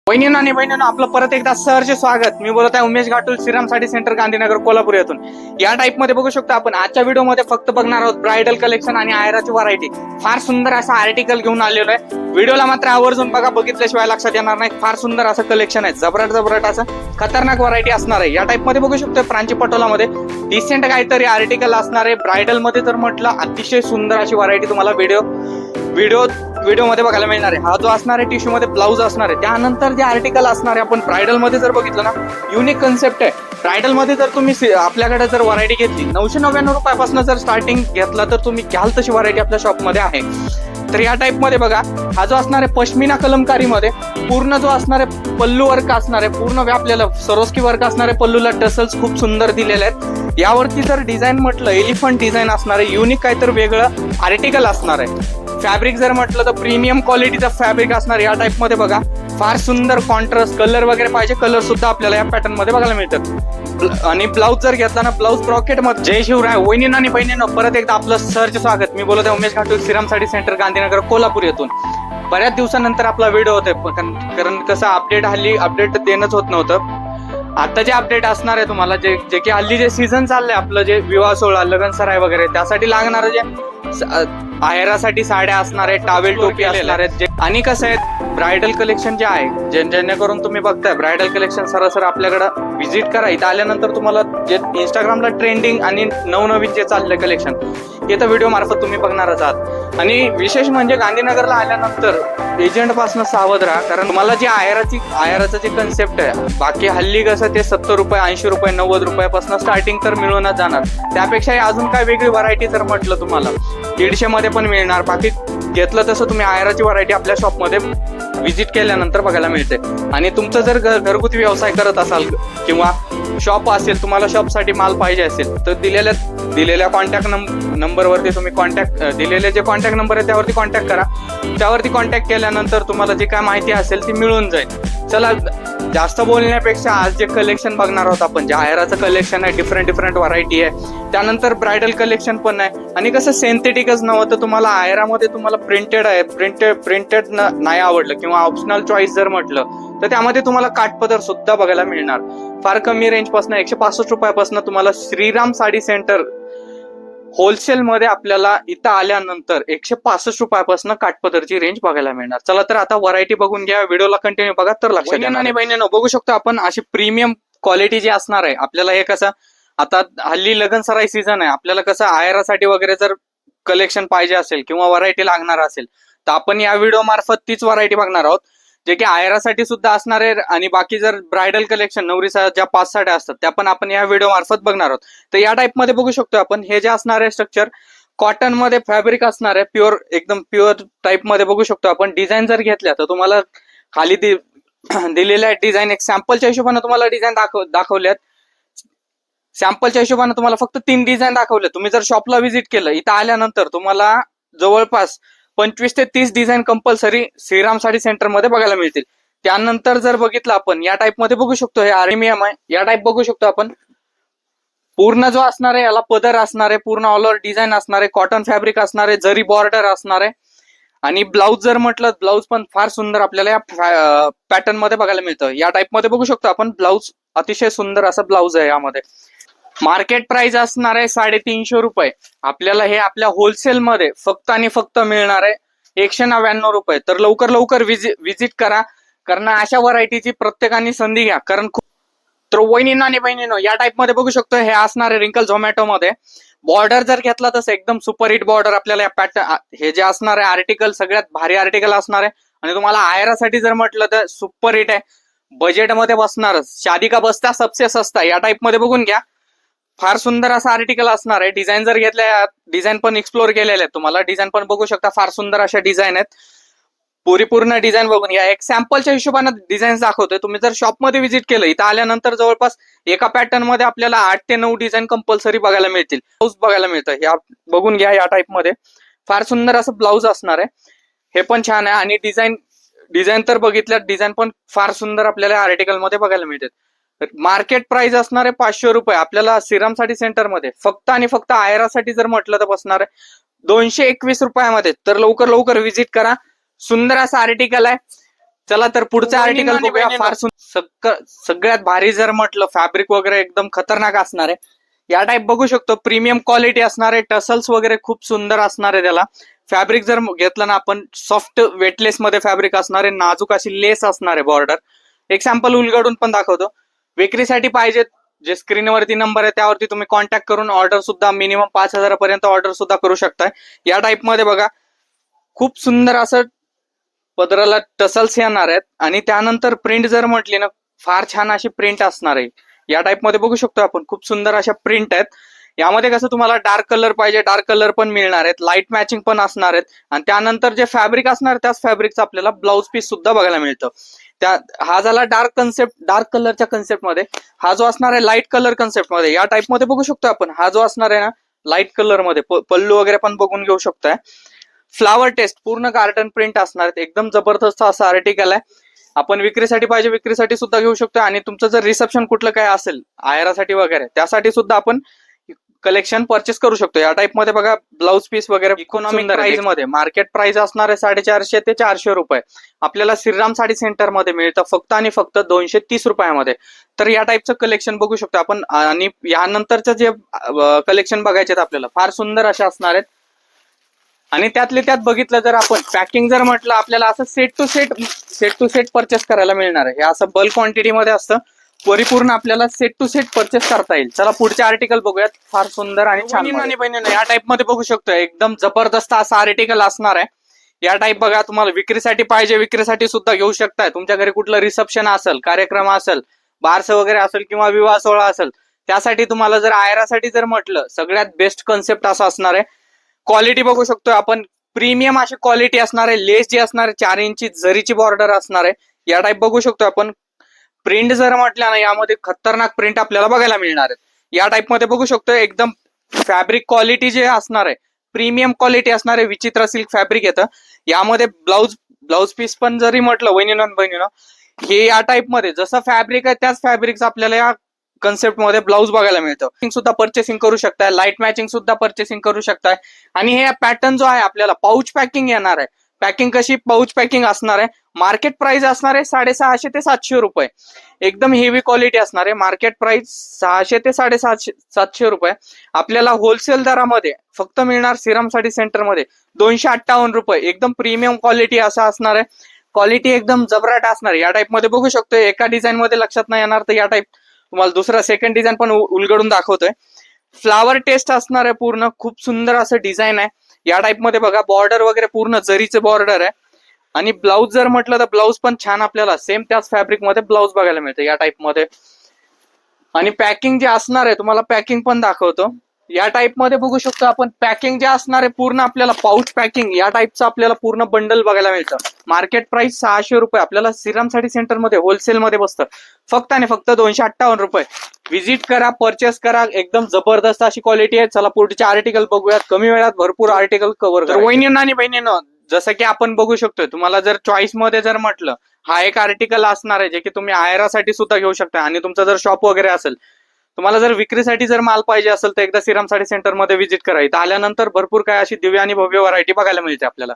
वहिनींनो आणि बहिणींनो, आपलं परत एकदा सहर्ष स्वागत. मी बोलत आहे उमेश घाटुल, श्रीराम साडी सेंटर, गांधीनगर, कोल्हापूर येथून. या टाइप मध्ये बघू शकतो आपण आजच्या व्हिडिओमध्ये फक्त बघणार आहोत ब्रायडल कलेक्शन आणि आयराची व्हरायटी. फार सुंदर असं आर्टिकल घेऊन आलेलो आहे. व्हिडिओला मात्र आवर्जून बघा, बघितल्याशिवाय लक्षात येणार नाही. फार सुंदर असं कलेक्शन आहे, जबरट असं खतरनाक व्हरायटी असणार आहे. या टाइप मध्ये बघू शकतो प्रांची पटोलामध्ये डिसेंट काहीतरी आर्टिकल असणार आहे. ब्रायडल मध्ये तर म्हटलं अतिशय सुंदर अशी व्हरायटी तुम्हाला व्हिडिओ मध्ये बघायला मिळणार आहे. हा जो असणार आहे टिश्यू मध्ये ब्लाऊज असणार आहे. त्यानंतर जे आर्टिकल असणार आहे, आपण ब्रायडल मध्ये जर बघितलं ना, युनिक कन्सेप्ट आहे. ब्रायडल मध्ये जर तुम्ही आपल्याकडे जर व्हरायटी घेतली 999 रुपयापासून जर स्टार्टिंग घेतला तर तुम्ही घ्याल तशी व्हरायटी आपल्या शॉप मध्ये आहे. तर या टाइप मध्ये बघा, हा जो असणार आहे पश्मिना कलमकारी मध्ये पूर्ण जो असणार आहे पल्लू वर्क असणार आहे, पूर्ण व्यापलेलं सरोस्की वर्क असणार आहे. पल्लूला टसल्स खूप सुंदर दिलेले आहेत. यावरती जर डिझाईन म्हटलं एलिफंट डिझाईन असणार आहे. युनिक काहीतरी वेगळं आर्टिकल असणार आहे. फॅब्रिक जर म्हटलं तर प्रीमियम क्वालिटीचं फॅब्रिक असणार. या टाइप मध्ये बघा, फार सुंदर कॉन्ट्रास्ट कलर वगैरे पाहिजे, कलर सुद्धा आपल्याला या पॅटर्न मध्ये बघायला मिळतात. आणि ब्लाऊज जर घेतला ना, ब्लाऊज ब्रॉकेट मध्ये. जय शिवराय वहिनींनो आणि बहिणींनो, परत एकदा आपलं सहर्ष स्वागत. मी बोलत आहे उमेश घाटुल, श्रीराम साडी सेंटर, गांधीनगर, कोल्हापूर येथून. बऱ्याच दिवसानंतर आपला व्हिडिओ होतोय, कारण कसं अपडेट देणंच होत नव्हतं. आता जे अपडेट असणार आहे तुम्हाला, जे की हल्ली जे सीझन चाललंय आपलं, जे विवाह सोहळा, लग्न सराई वगैरे, त्यासाठी लागणार जे आहेरासाठी साड्या असणार आहे, टावेल टोपी असणार आहेत. आणि कसं आहे, ब्रायडल कलेक्शन जे आहे, जेणेकरून तुम्ही बघताय ब्रायडल कलेक्शन सरासर आपल्याकडे व्हिजिट करा. इथं आल्यानंतर तुम्हाला जे इंस्टाग्रामला ट्रेंडिंग आणि नवनवीन जे चाललंय कलेक्शन, हे तर व्हिडिओ मार्फत तुम्ही बघणारच आहात. आणि विशेष म्हणजे गांधीनगरला आल्यानंतर एजंट पासून सावध राहा, कारण तुम्हाला जे आयराचं जे कन्सेप्ट आहे, बाकी हल्ली कसं ते 70 रुपये, 80 रुपये, 90 रुपयापासून स्टार्टिंग तर मिळूनच जाणार. त्यापेक्षा अजून काय वेगळी व्हरायटी जर म्हटलं तुम्हाला 150 मध्ये पण मिळणार. बाकी घेतलं तसं तुम्ही आयराची व्हरायटी आपल्या शॉपमध्ये व्हिजिट केल्यानंतर बघायला मिळते. आणि तुमचं जर घरगुती व्यवसाय करत असाल किंवा शॉप असेल, तुम्हाला शॉपसाठी माल पाहिजे असेल तर दिलेल्या कॉन्टॅक्ट नंबरवरती तुम्ही दिलेले जे कॉन्टॅक्ट नंबर आहे त्यावरती कॉन्टॅक्ट करा. त्यावरती कॉन्टॅक्ट केल्यानंतर तुम्हाला जी काय माहिती असेल ती मिळून जाईल. चला, जास्त बोलण्यापेक्षा आज जे कलेक्शन बघणार आहोत आपण, जे आयराचं कलेक्शन आहे, डिफरंट व्हरायटी आहे. त्यानंतर ब्रायडल कलेक्शन पण आहे. आणि कसं सिंथेटिकच नव्हतं, तुम्हाला आयरामध्ये तुम्हाला प्रिंटेड आहे, प्रिंटेड नाही आवडलं किंवा ऑप्शनल चॉईस जर म्हटलं तर त्यामध्ये तुम्हाला काठपदर सुद्धा बघायला मिळणार. फार कमी रेंज पासून 165 रुपयापासून तुम्हाला श्रीराम साडी सेंटर होलसेल मध्ये आपल्याला इथं आल्यानंतर 165 रुपयापासून काठपदरची रेंज बघायला मिळणार. चला तर आता व्हरायटी बघून घ्या, व्हिडिओला कंटिन्यू बघा तर लक्षात येणार. आणि बहिणींनो, बघू शकतो आपण अशी प्रीमियम क्वालिटी जी असणार आहे आपल्याला. हे कसं, आता हल्ली लग्न सराई सीझन आहे, आपल्याला कसं आयरासाठी वगैरे जर कलेक्शन पाहिजे असेल किंवा व्हरायटी लागणार असेल तर आपण या व्हिडिओ मार्फत तीच व्हरायटी बघणार आहोत, जे की आयरासाठी सुद्धा असणार आहे. आणि बाकी जर ब्रायडल कलेक्शन, नवरीचा ज्या 5 साड्या असतात त्या पण आपण या व्हिडिओ मार्फत बघणार आहोत. तर या टाइप मध्ये बघू शकतो आपण, हे जे असणार आहे स्ट्रक्चर कॉटन मध्ये फॅब्रिक असणार आहे, एकदम प्युअर टाइप मध्ये बघू शकतो आपण. डिझाईन जर घेतल्या तर तुम्हाला खाली दिलेल्या डिझाईन एक सॅम्पलच्या हिशोबाने तुम्हाला डिझाईन दाखवल्यात. सॅम्पलच्या हिशोबाने तुम्हाला फक्त 3 डिझाईन दाखवले. तुम्ही जर शॉपला व्हिजिट केलं, इथं आल्यानंतर तुम्हाला जवळपास 25 ते 30 design compulsory Shriram sari centre मध्ये बघायला मिळतील. त्यानंतर जर बघितलं आपण, या टाइप मध्ये बघू शकतो, हे प्रीमियम आहे. या टाइप बघू शकतो आपण, पूर्ण जो असणार आहे याला पदर असणार आहे, पूर्ण ऑल ओव्हर डिझाईन असणार आहे, कॉटन फॅब्रिक असणार आहे, जरी बॉर्डर असणार आहे. आणि ब्लाऊज जर म्हटलं, ब्लाऊज पण फार सुंदर आपल्याला या पॅटर्न मध्ये बघायला मिळतं. या टाइप मध्ये बघू शकतो आपण, ब्लाऊज अतिशय सुंदर असं ब्लाऊज आहे. यामध्ये मार्केट प्राइस असणार आहे 350 रुपये. आपल्याला हे आपल्या होलसेल मध्ये फक्त आणि फक्त मिळणार आहे 199 रुपये. तर लवकर विजिट करा, कारण अशा व्हरायटीची प्रत्येकाने संधी घ्या. कारण तर वहिनींनो आणि बहिणींनो, या टाइप मध्ये बघू शकतो, हे असणार आहे रिंकल झोमॅटो मध्ये. बॉर्डर जर घेतला तसं एकदम सुपर हिट बॉर्डर आपल्याला या पॅटर्न, हे जे असणार आहे आर्टिकल सगळ्यात भारी आर्टिकल असणार आहे. आणि तुम्हाला आयरासाठी जर म्हटलं तर सुपर हिट आहे, बजेटमध्ये बसणारच. शादी का बस्ता सबसे सस्ता, या टाइप मध्ये बघून घ्या. फार सुंदर असं आर्टिकल असणार आहे. डिझाईन जर घेतल्या, डिझाईन पण एक्सप्लोर केलेले आहेत, तुम्हाला डिझाईन पण बघू शकता. फार सुंदर अशा डिझाईन आहेत. पूर्ण डिझाइन बघून घ्या. एक सॅम्पलच्या हिशोबाने डिझाईन दाखवतोय. तुम्ही जर शॉपमध्ये व्हिजिट केलं, इथं आल्यानंतर जवळपास एका पॅटर्न मध्ये आपल्याला 8 ते 9 डिझाईन कंपल्सरी बघायला मिळतील. ब्लाऊज बघायला मिळतं, या बघून घ्या. या टाइप मध्ये फार सुंदर असं ब्लाऊज असणार आहे. हे पण छान आहे. आणि डिझाईन तर बघितल्या, डिझाईन पण फार सुंदर आपल्याला आर्टिकल मध्ये बघायला मिळतात. मार्केट प्राइस असणार आहे 500 रुपये आपल्याला श्रीराम साडी सेंटर मध्ये. फक्त आणि फक्त आयरासाठी जर म्हटलं तर बसणार आहे 221 रुपयामध्ये. तर लवकर व्हिजिट करा. सुंदर असा आर्टिकल आहे. चला तर पुढचं वहिनी आर्टिकल आणि बघूया. बहिणींनो. फार सगळ्यात भारी जर म्हटलं फॅब्रिक वगैरे एकदम खतरनाक असणार आहे. या टाईप बघू शकतो, प्रीमियम क्वालिटी असणार आहे, टसल्स वगैरे खूप सुंदर असणार आहे. त्याला फॅब्रिक जर घेतलं ना आपण, सॉफ्ट वेटलेस मध्ये फॅब्रिक असणार आहे, नाजूक अशी लेस असणार आहे बॉर्डर. एक सॅम्पल उलगडून पण दाखवतो. विक्रीसाठी पाहिजे जे स्क्रीनवरती नंबर आहे त्यावरती तुम्ही कॉन्टॅक्ट करून ऑर्डर सुद्धा मिनिमम 5,000 पर्यंत ऑर्डर सुद्धा करू शकताय. या टाईप मध्ये बघा खूप सुंदर असं पदराला टसल्स येणार आहेत. आणि त्यानंतर प्रिंट जर म्हटली ना, फार छान अशी प्रिंट असणार आहे. या टाईप मध्ये बघू शकतो आपण, खूप सुंदर अशा प्रिंट आहेत. यामध्ये कसं तुम्हाला डार्क कलर पाहिजे डार्क कलर पण मिळणार आहेत, लाईट मॅचिंग पण असणार आहेत. आणि त्यानंतर जे फॅब्रिक असणार त्याच फॅब्रिकचं आपल्याला ब्लाऊज पीस सुद्धा बघायला मिळतं. त्या हा झाला डार्क कलरच्या कन्सेप्ट मध्ये. हा जो असणार आहे लाईट कलर कन्सेप्ट मध्ये. या टाईप मध्ये बघू शकतो आपण, हा जो असणार आहे ना लाईट कलर मध्ये, पल्लू वगैरे पण बघून घेऊ शकताय. फ्लावर टेस्ट पूर्ण गार्डन प्रिंट असणार आहेत. एकदम जबरदस्त असं आर्टिकल आहे. आपण विक्रीसाठी पाहिजे विक्रीसाठी सुद्धा घेऊ शकतो. आणि तुमचं जर रिसेप्शन कुठलं काय असेल आयरासाठी वगैरे, त्यासाठी सुद्धा आपण कलेक्शन परचेस करू शकतो. या टाईप मध्ये बघा ब्लाऊज पीस वगैरे इकॉनॉमिक प्राइस मध्ये. मार्केट प्राइस असणार आहे 450 ते 400 रुपये. आपल्याला श्रीराम साडी सेंटर मध्ये मिळतं फक्त आणि फक्त 230 रुपयामध्ये. तर या टाईपचं कलेक्शन बघू शकतो आपण. आणि यानंतरचं जे कलेक्शन बघायचे आपल्याला फार सुंदर असे असणार आहेत. आणि त्यातले त्यात बघितलं जर आपण पॅकिंग जर म्हटलं, आपल्याला असं सेट टू सेट परचेस करायला मिळणार आहे. हे असं बल्क क्वांटिटी मध्ये असतं. परिपूर्ण आपल्याला सेट टू सेट परचेस करता येईल. चला पुढचे आर्टिकल बघूयात. फार सुंदर आणि छान आणि बहिणींनो, या टाईप मध्ये बघू शकतो एकदम जबरदस्त असं आर्टिकल असणार आहे. या टाईप बघा, तुम्हाला विक्रीसाठी पाहिजे विक्रीसाठी सुद्धा घेऊ शकताय. तुमच्या घरी कुठलं रिसेप्शन असेल, कार्यक्रम असेल, बारसं वगैरे असेल किंवा विवाह सोहळा असेल, त्यासाठी तुम्हाला जर आयरासाठी जर म्हटलं, सगळ्यात बेस्ट कन्सेप्ट असं असणार आहे. क्वालिटी बघू शकतो आपण, प्रीमियम अशी क्वालिटी असणार आहे. लेस जी असणार आहे 4 इंची जरीची बॉर्डर असणार आहे. या टाईप बघू शकतो आपण. प्रिंट जर म्हटलं ना, यामध्ये खतरनाक प्रिंट आपल्याला बघायला मिळणार आहेत. या टाईप मध्ये बघू शकतो एकदम फॅब्रिक क्वालिटी जे असणार आहे, प्रीमियम क्वालिटी असणार आहे. विचित्र सिल्क फॅब्रिक येतं. यामध्ये ब्लाऊज पीस पण जरी म्हटलं बहिणीनं, हे या टाईप मध्ये जसं फॅब्रिक आहे त्याच फॅब्रिकचं आपल्याला या कन्सेप्ट मध्ये ब्लाऊज बघायला मिळतं. सुद्धा परचेसिंग करू शकताय, लाईट मॅचिंग सुद्धा परचेसिंग करू शकताय. आणि हे पॅटर्न जो आहे आपल्याला पाऊच पॅकिंग येणार आहे. पॅकिंग कशी पाऊच पॅकिंग असणार आहे. मार्केट प्राइस असणार आहे 650 ते 700 रुपये. एकदम हेवी क्वालिटी असणार आहे. मार्केट प्राइस 600 ते 750 रुपये. आपल्याला होलसेल दरामध्ये फक्त मिळणार श्रीराम साडी सेंटर मध्ये 258 रुपये. एकदम प्रीमियम क्वालिटी असं असणार आहे. क्वालिटी एकदम जबराट असणार आहे. या टाईप मध्ये बघू शकतो. एका डिझाईन मध्ये लक्षात नाही येणार तर या टाईप तुम्हाला दुसरा सेकंड डिझाईन पण उलगडून दाखवतोय. फ्लावर टेस्ट असणार आहे पूर्ण. खूप सुंदर असं डिझाईन आहे. या टाईप मध्ये बघा बॉर्डर वगैरे पूर्ण जरीचं बॉर्डर आहे. आणि ब्लाऊज जर म्हटलं तर ब्लाऊज पण छान आपल्याला सेम त्याच फॅब्रिक मध्ये ब्लाऊज बघायला मिळतं या टाईप मध्ये. आणि पॅकिंग जे असणार आहे तुम्हाला पॅकिंग पण दाखवतो. या टाईप मध्ये बघू शकतो आपण, पॅकिंग जे असणार आहे पूर्ण आपल्याला पाऊच पॅकिंग या टाईपचं आपल्याला पूर्ण बंडल बघायला मिळतं. मार्केट प्राइस 600 रुपये. आपल्याला श्रीराम साडी सेंटर मध्ये होलसेल मध्ये बसतं फक्त आणि फक्त 258 रुपये. व्हिजिट करा, परचेस करा. एकदम जबरदस्त अशी क्वालिटी आहे. चला पुढचे आर्टिकल बघूयात. कमी वेळात भरपूर आर्टिकल कव्हर करा. वहिनींना आणि बहिणींनो, जसं की आपण बघू शकतोय, तुम्हाला जर चॉईस मध्ये जर म्हटलं, हा एक आर्टिकल असणार आहे जे की तुम्ही आयरासाठी सुद्धा घेऊ शकता. आणि तुमचं जर शॉप वगैरे असेल, तुम्हाला जर विक्रीसाठी जर माल पाहिजे असेल तर एकदा श्रीराम साडी सेंटर मध्ये व्हिजिट करा. इथं आल्यानंतर भरपूर काय अशी दिव्य आणि भव्य व्हरायटी बघायला मिळते आपल्याला.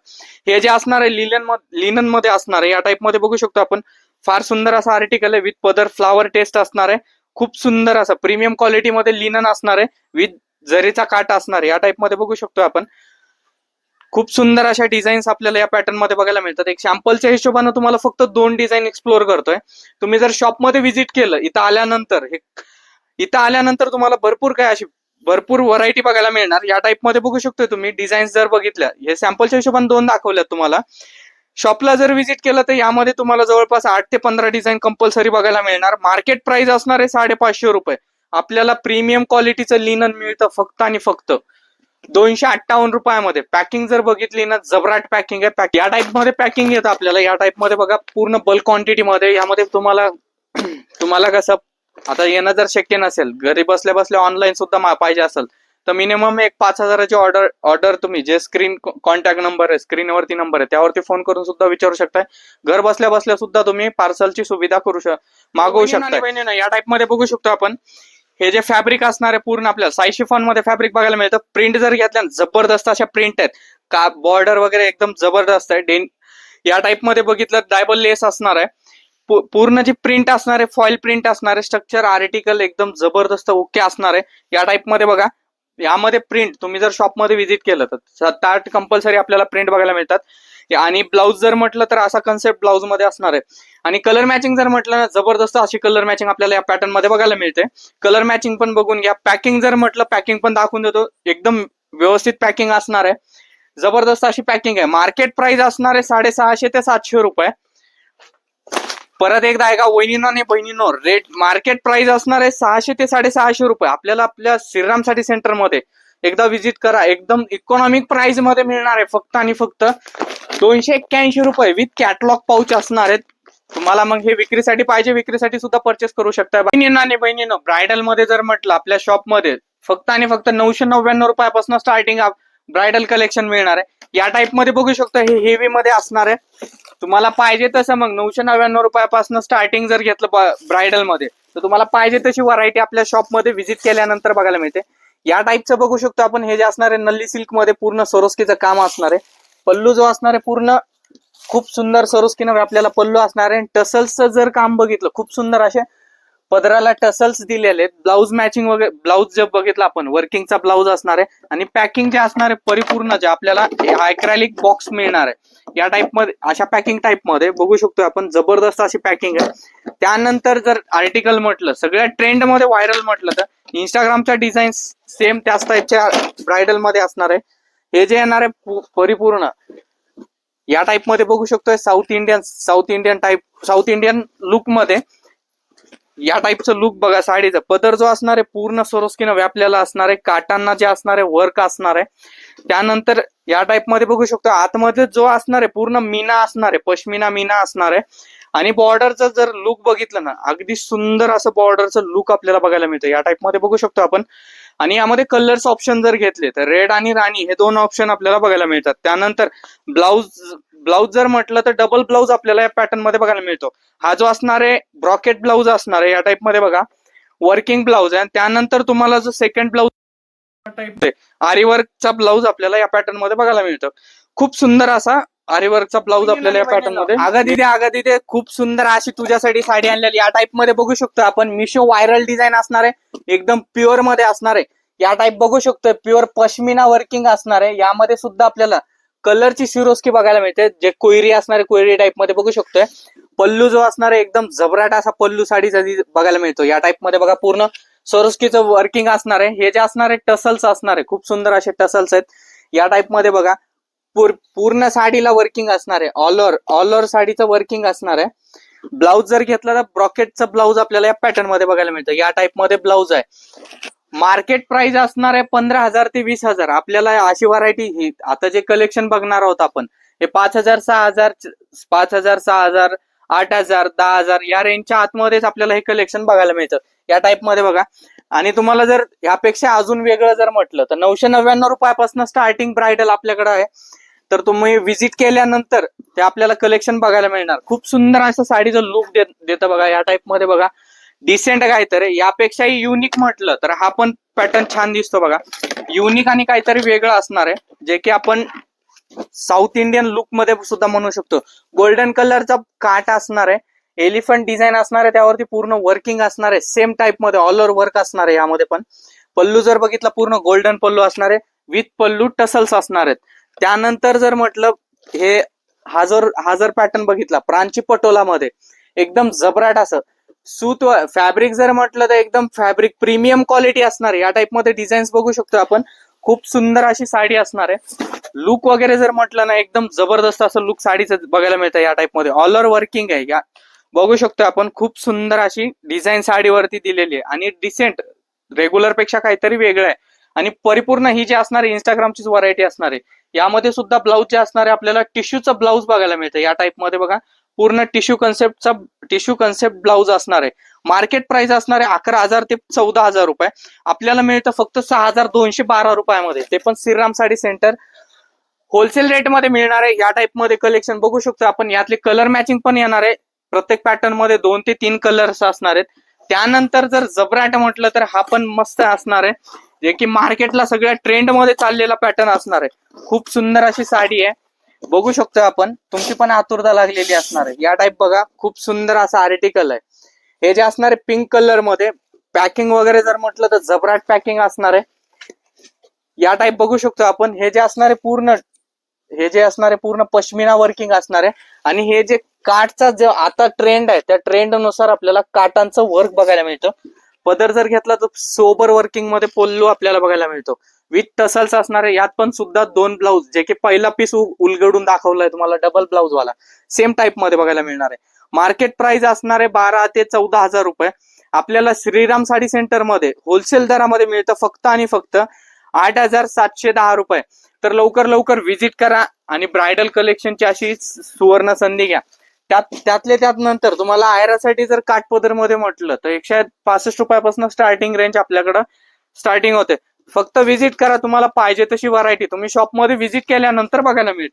हे जे असणार आहे लिनन मध्ये असणार आहे. या टाईप मध्ये बघू शकतो आपण. फार सुंदर असा आर्टिकल आहे. विथ पदर फ्लावर टेस्ट असणार आहे. खूप सुंदर असं प्रीमियम क्वालिटी मध्ये लिनन असणार आहे. विथ जरीचा काट असणार आहे. या टाईप मध्ये बघू शकतो आपण. खूप सुंदर अशा डिझाईन्स आपल्याला या पॅटर्न मध्ये बघायला मिळतात. एक सॅम्पलच्या हिशोबाने तुम्हाला फक्त 2 डिझाईन एक्सप्लोर करतोय. तुम्ही जर शॉप मध्ये व्हिजिट केलं इथं आल्यानंतर तुम्हाला भरपूर व्हरायटी बघायला मिळणार. या टाईप मध्ये बघू शकतो तुम्ही. डिझाईन्स जर बघितल्या, हे सॅम्पलच्या हिशोबाने 2 दाखवल्यात तुम्हाला. शॉपला जर व्हिजिट केलं तर यामध्ये तुम्हाला जवळपास 8 ते 15 डिझाईन कंपल्सरी बघायला मिळणार. मार्केट प्राइस असणार आहे 550 रुपये. आपल्याला प्रीमियम क्वालिटीचं लिनन मिळतं फक्त आणि फक्त 258 रुपयामध्ये. पॅकिंग जर बघितली ना, जबराट पॅकिंग आहे. या टाईप मध्ये पॅकिंग येतं आपल्याला. या टाईप मध्ये बघा पूर्ण बल्क क्वांटिटी मध्ये. यामध्ये तुम्हाला कसं आता येणं जर शक्य नसेल, घरी बसल्या बसल्या ऑनलाईन सुद्धा पाहिजे असेल तर मिनिमम एक 5,000ची ऑर्डर तुम्ही जे कॉन्टॅक्ट नंबर आहे, स्क्रीनवरती नंबर आहे, त्यावरती फोन करून सुद्धा विचारू शकताय. घर बसल्या बसल्या सुद्धा तुम्ही पार्सलची सुविधा मागवू शकता. या टाईप मध्ये बघू शकतो आपण. हे जे फॅब्रिक असणार आहे पूर्ण आपल्याला साई शिफॉन मध्ये फॅब्रिक बघायला मिळतं. प्रिंट जर घेतल्या जबरदस्त अशा प्रिंट आहेत. का बॉर्डर वगैरे एकदम जबरदस्त आहे. या टाइप मध्ये बघितलं डायबल लेस असणार आहे, पूर्ण जी प्रिंट असणार आहे फॉइल प्रिंट असणार आहे, स्ट्रक्चर आर्टिकल एकदम जबरदस्त ओके असणार आहे. या टाइप मध्ये बघा, यामध्ये प्रिंट तुम्ही जर शॉपमध्ये व्हिजिट केलं तर 7-8 कंपल्सरी आपल्याला प्रिंट बघायला मिळतात. आणि ब्लाऊज जर म्हटलं तर असा कन्सेप्ट ब्लाऊज मध्ये असणार आहे. आणि कलर मॅचिंग जर म्हटलं ना, जबरदस्त अशी कलर मॅचिंग आपल्याला या पॅटर्न मध्ये बघायला मिळते. कलर मॅचिंग पण बघून घ्या. पॅकिंग जर म्हटलं, पॅकिंग पण दाखवून देतो, एकदम व्यवस्थित पॅकिंग असणार आहे. जबरदस्त अशी पॅकिंग आहे. मार्केट प्राइस असणार आहे 650 ते 700 रुपये. परत एकदा ऐका वहिनीनो आणि बहिणीनो, रेट मार्केट प्राइस असणार आहे 600 ते 650 रुपये. आपल्याला आपल्या श्रीराम साडी सेंटर मध्ये एकदा व्हिजिट करा. एकदम इकॉनॉमिक प्राइस मध्ये मिळणार आहे. फक्त आणि फक्त 281 रुपये विथ कॅटलॉग पाऊच असणार आहेत. तुम्हाला मग हे विक्रीसाठी पाहिजे, विक्रीसाठी सुद्धा परचेस करू शकता. बहिणींनो आणि बहिणींनो, ब्रायडल मध्ये जर म्हटलं आपल्या शॉप मध्ये फक्त आणि फक्त 999 रुपयापासून स्टार्टिंग ब्रायडल कलेक्शन मिळणार आहे. या टाइप मध्ये बघू शकता, हे हेवी मध्ये असणार आहे. तुम्हाला पाहिजे तसं मग 999 रुपयापासून स्टार्टिंग जर घेतलं ब्रायडल मध्ये, तर तुम्हाला पाहिजे तशी व्हरायटी आपल्या शॉप मध्ये व्हिजिट केल्यानंतर बघायला मिळते. या टाइपचं बघू शकतो आपण. हे जे असणार आहे नल्ली सिल्क मध्ये पूर्ण सरोस्कीचं काम असणार आहे. पल्लू जो असणार आहे पूर्ण खूप सुंदर सरोस्कीनं आपल्याला पल्लू असणार आहे. टसल्सचं जर काम बघितलं, खूप सुंदर असे पदराला टसल्स दिलेले आहेत. ब्लाऊज मॅचिंग वगैरे, ब्लाऊज जे बघितलं आपण वर्किंगचा ब्लाऊज असणार आहे. आणि पॅकिंग जे असणार आहे परिपूर्ण, जे आपल्याला अॅक्रेलिक बॉक्स मिळणार आहे या टाइप मध्ये, अशा पॅकिंग टाइप मध्ये बघू शकतो आपण. जबरदस्त अशी पॅकिंग आहे. त्यानंतर जर आर्टिकल म्हटलं, सगळ्या ट्रेंड मध्ये व्हायरल म्हटलं तर इंस्टाग्रामच्या डिझाईन सेम त्याच टाइपच्या ब्रायडल मध्ये असणार आहे. हे जे येणार आहे परिपूर्ण या टाइप मध्ये बघू शकतोय. साऊथ इंडियन लुक मध्ये या टाइपचं लुक बघा. साडीचा पदर जो असणार आहे पूर्ण सरोस्कीनं व्यापलेला असणार आहे. काटांना जे असणार आहे वर्क असणार आहे. त्यानंतर या टाइप मध्ये बघू शकतो आतमध्ये जो असणार आहे पूर्ण मीना असणार आहे, पश्मिना मीना असणार आहे. आणि बॉर्डरचं जर लुक बघितलं ना, अगदी सुंदर असं बॉर्डरचं लुक आपल्याला बघायला मिळतं. या टाइप मध्ये बघू शकतो आपण. आणि यामध्ये कलर्स ऑप्शन जर घेतले तर रेड आणि राणी हे 2 ऑप्शन आपल्याला बघायला मिळतात. त्यानंतर ब्लाऊज जर म्हटलं तर डबल ब्लाऊज आपल्याला या पॅटर्न मध्ये बघायला मिळतो. हा जो असणार आहे ब्रॉकेट ब्लाऊज असणार आहे या टाइप मध्ये बघा, वर्किंग ब्लाऊज आहे. त्यानंतर तुम्हाला जो सेकंड ब्लाऊज टाइप आरीवर्कचा ब्लाऊज आपल्याला या पॅटर्न मध्ये बघायला मिळतो. खूप सुंदर असा आरीवर्कचा ब्लाऊज आपल्याला या पॅटर्न मध्ये. आगा दिदे खूप सुंदर अशी तुझ्यासाठी साडी आणलेली या टाइप मध्ये बघू शकतो आपण. मिशो व्हायरल डिझाईन असणार आहे, एकदम प्युअर मध्ये असणार आहे. या टाइप बघू शकतोय, प्युअर पश्मिना वर्किंग असणार आहे. यामध्ये सुद्धा आपल्याला कलरची सिरोस्की बघायला मिळते, जे कोयरी असणार आहे, कोयरी टाइप मध्ये बघू शकतोय. पल्लू जो असणार आहे एकदम जबराट असा पल्लू साडीचा बघायला मिळतो. या टाइप मध्ये बघा पूर्ण सरोस्कीचं वर्किंग असणार आहे. हे जे असणार आहे टसल्स असणार आहे, खूप सुंदर असे टसल्स आहेत. या टाइप मध्ये बघा पूर्ण साडीला वर्किंग असणार आहे. ऑल ओव्हर साडीचं वर्किंग असणार आहे. ब्लाऊज जर घेतला तर ब्रॉकेटचं ब्लाऊज आपल्याला या पॅटर्न मध्ये बघायला मिळतं. या टाइप मध्ये ब्लाऊज आहे. मार्केट प्राइस असणार आहे 15,000 ते 20,000. आपल्याला अशी व्हरायटी ही आता जे कलेक्शन बघणार आहोत आपण, हे 5,000, 6,000, 6,000, 8,000, 10,000 या रेंजच्या आतमध्येच आपल्याला हे कलेक्शन बघायला मिळतं. या टाइप मध्ये बघा. आणि तुम्हाला जर यापेक्षा अजून वेगळं जर म्हटलं तर 999 रुपयापासून स्टार्टिंग ब्रायडल आपल्याकडे आहे. तर तुम्ही व्हिजिट केल्यानंतर ते आपल्याला कलेक्शन बघायला मिळणार. खूप सुंदर असं साडीचं लुक देतं बघा. या टाइप मध्ये बघा, डिसेंट काहीतरी. यापेक्षाही युनिक म्हटलं तर हा पण पॅटर्न छान दिसतो बघा. युनिक आणि काहीतरी वेगळं असणार आहे, जे की आपण साऊथ इंडियन लुक मध्ये सुद्धा म्हणू शकतो. गोल्डन कलरचा काट असणार आहे, एलिफंट डिझाईन असणार आहे, त्यावरती पूर्ण वर्किंग असणार आहे. सेम टाइप मध्ये ऑल ओव्हर वर्क असणार आहे. यामध्ये पण पल्लू जर बघितला पूर्ण गोल्डन पल्लू असणार आहे, विथ पल्लू टसल्स असणार आहेत. त्यानंतर जर म्हटलं हे हा जर पॅटर्न बघितला प्रांची पटोला मध्ये, एकदम जबराट असं सूत फॅब्रिक जर म्हटलं तर एकदम फॅब्रिक प्रीमियम क्वालिटी असणार आहे. या टाइप मध्ये डिझाईन्स बघू शकतो आपण. खूप सुंदर अशी साडी असणार आहे. लुक वगैरे जर म्हटलं ना, एकदम जबरदस्त असं लुक साडीचं बघायला मिळतं. या टाइप मध्ये ऑल ओव्हर वर्किंग आहे. या बघू शकतो आपण. खूप सुंदर अशी डिझाईन साडीवरती दिलेली आहे आणि डिसेंट, रेग्युलर पेक्षा काहीतरी वेगळं आहे. आणि परिपूर्ण ही जी असणार आहे इंस्टाग्रामचीच व्हरायटी असणार आहे. यामध्ये सुद्धा ब्लाऊज जे असणार आहे आपल्याला टिश्यूचं ब्लाऊज बघायला मिळतं. या टाइप मध्ये बघा पूर्ण टिश्यू कन्सेप्ट ब्लाऊज असणार आहे. मार्केट प्राइस असणार आहे 11,000 ते 14,000 रुपये. आपल्याला मिळतं फक्त 6,212 रुपयामध्ये, ते पण Shriram sari centre wholesale rate मध्ये मिळणार आहे. या टाइप मध्ये कलेक्शन बघू शकतो आपण. यातले कलर मॅचिंग पण येणार आहे. प्रत्येक पॅटर्न मध्ये 2 ते 3 कलर्स असणार आहेत. त्यानंतर जर जबराट म्हटलं तर हा पण मस्त असणार आहे, जे की मार्केटला सगळ्या ट्रेंड मध्ये चाललेला पॅटर्न असणार आहे. खूप सुंदर अशी साडी आहे. बघू शकतो आपण, तुमची पण आतुरता लागलेली असणार आहे. या टाईप बघा, खूप सुंदर असा आर्टिकल आहे. हे जे असणार आहे पिंक कलर मध्ये, पॅकिंग वगैरे जर म्हटलं तर जबराट पॅकिंग असणार आहे. या टाईप बघू शकतो आपण. हे जे असणार आहे पूर्ण पश्मिना वर्किंग असणार आहे. आणि हे जे काठचा जो आता ट्रेंड आहे, त्या ट्रेंड नुसार आपल्याला काटांचं वर्क बघायला मिळतं. पदर जर घेतला तर सोबर वर्किंग मध्ये पोल्लू आपल्याला बघायला मिळतो. विथ टसल्स असणार आहे. यात पण सुद्धा 2 ब्लाऊज, जे की पहिला पीस उलगडून दाखवलाय तुम्हाला डबल ब्लाऊज वाला, सेम टाईप मध्ये बघायला मिळणार आहे. मार्केट प्राइस असणार आहे 12 ते 14,000 रुपये. आपल्याला श्रीराम साडी सेंटर मध्ये होलसेल दरामध्ये मिळतं फक्त आणि फक्त 8,710 रुपये. तर लवकर लवकर व्हिजिट करा आणि ब्रायडल कलेक्शनची अशी सुवर्ण संधी घ्या. त्यातले त्यात नंतर तुम्हाला आयरासाठी जर काठपदर मध्ये म्हटलं तर 165 रुपयापासून स्टार्टिंग रेंज आपल्याकडं स्टार्टिंग होते. फक्त व्हिजिट करा, तुम्हाला पाहिजे तशी व्हरायटी तुम्ही शॉपमध्ये व्हिजिट केल्यानंतर बघायला मिळते.